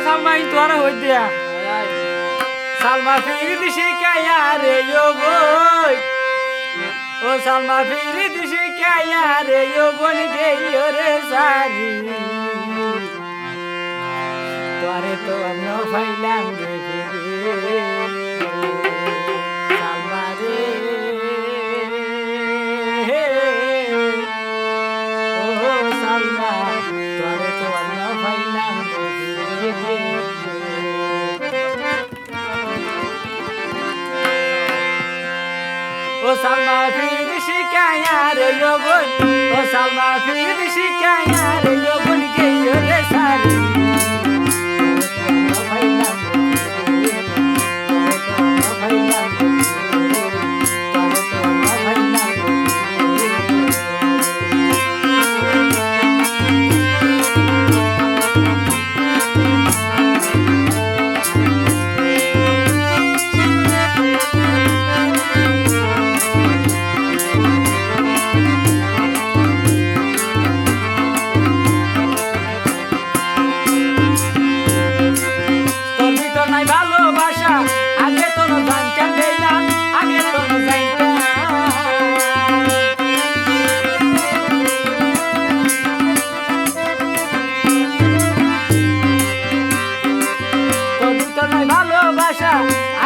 Salma itu orang hodia. Salma firi shikaya re yo boy. Oh Salma firi shikaya re yo bon ge yo re sari. Tuare to amno failam re Salma re. Oh Salma tuare to amno failam re. Oh Salma firi shikaya re yo boy. Oh Salma firi shikaya re yo bon ge yo re sari.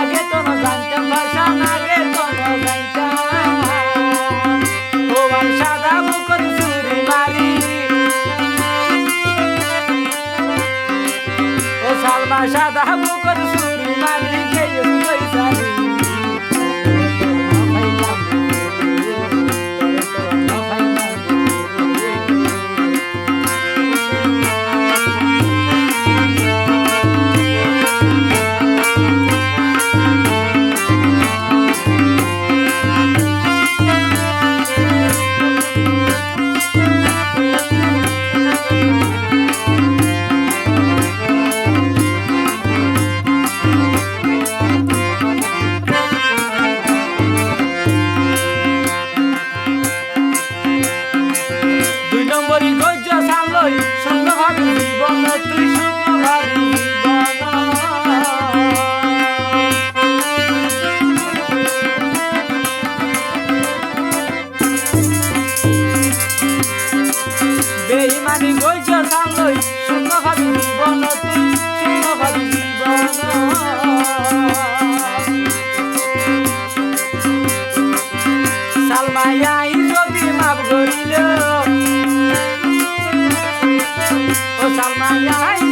আগে তো না জানতাম ভাষা আগে তো না জানতাম ও সাদা মুখর চুরি মারি ও সালমা সাদা মুখর চুরি মারি খেয়ে পয়সারি শূন্য ভাবি জীবন তুই শূন্য ভাবি বেইমানি গইছ সামলই শূন্য ভাবি জীবন তুই শূন্য ভাবি জীবন সালমাই যদি মাফ করিল Salma